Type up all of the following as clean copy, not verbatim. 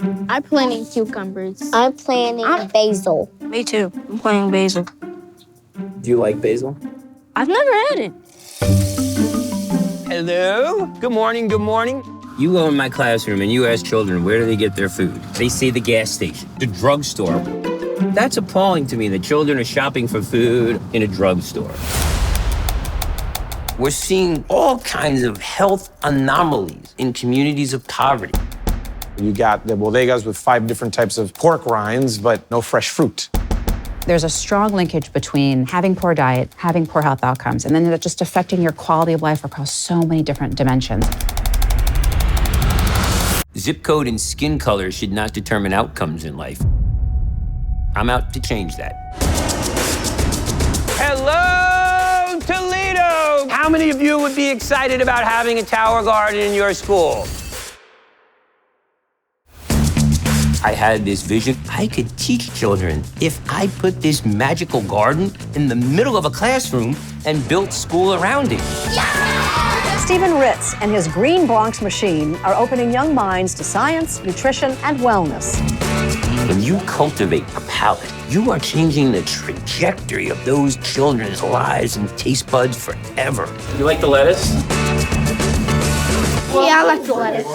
I'm planting cucumbers. I'm planting basil. Me too. I'm planting basil. Do you like basil? I've never had it. Hello? Good morning, good morning. You go in my classroom and you ask children where do they get their food. They say the gas station, the drugstore. That's appalling to me that children are shopping for food in a drugstore. We're seeing all kinds of health anomalies in communities of poverty. You got the bodegas with 5 different types of pork rinds, but no fresh fruit. There's a strong linkage between having poor diet, having poor health outcomes, and then that's just affecting your quality of life across so many different dimensions. Zip code and skin color should not determine outcomes in life. I'm out to change that. Hello, Toledo! How many of you would be excited about having a tower garden in your school? I had this vision. I could teach children if I put this magical garden in the middle of a classroom and built school around it. Stephen Ritz and his Green Bronx Machine are opening young minds to science, nutrition, and wellness. When you cultivate a palate, you are changing the trajectory of those children's lives and taste buds forever. You like the lettuce? Yeah, I like the lettuce.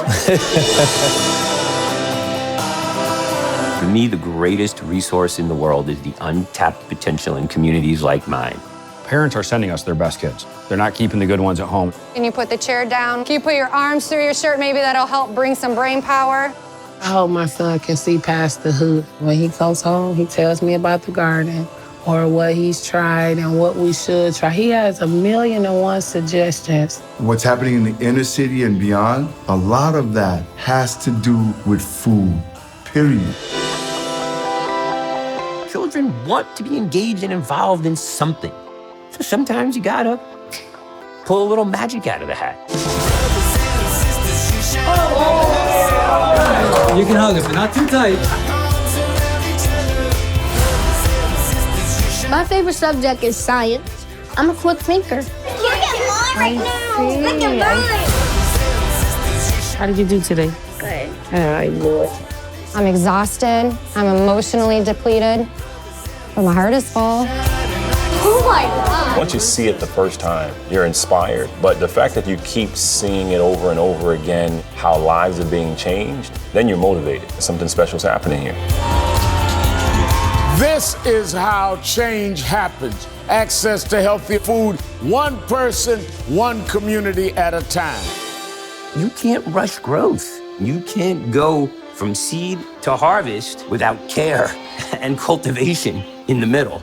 For me, the greatest resource in the world is the untapped potential in communities like mine. Parents are sending us their best kids. They're not keeping the good ones at home. Can you put the chair down? Can you put your arms through your shirt? Maybe that'll help bring some brain power. I hope my son can see past the hood. When he comes home, he tells me about the garden or what he's tried and what we should try. He has 1,000,001 suggestions. What's happening in the inner city and beyond, a lot of that has to do with food, period. Children want to be engaged and involved in something. So sometimes you gotta pull a little magic out of the hat. You can hug it, but not too tight. My favorite subject is science. I'm a quick thinker. Look at mine right now. Look at mine. How did you do today? Good. All right, Lord. I'm exhausted. I'm emotionally depleted. But my heart is full. Oh my God. Once you see it the first time, you're inspired. But the fact that you keep seeing it over and over again, how lives are being changed, then you're motivated. Something special is happening here. This is how change happens. Access to healthy food, one person, one community at a time. You can't rush growth. You can't go from seed to harvest without care and cultivation in the middle.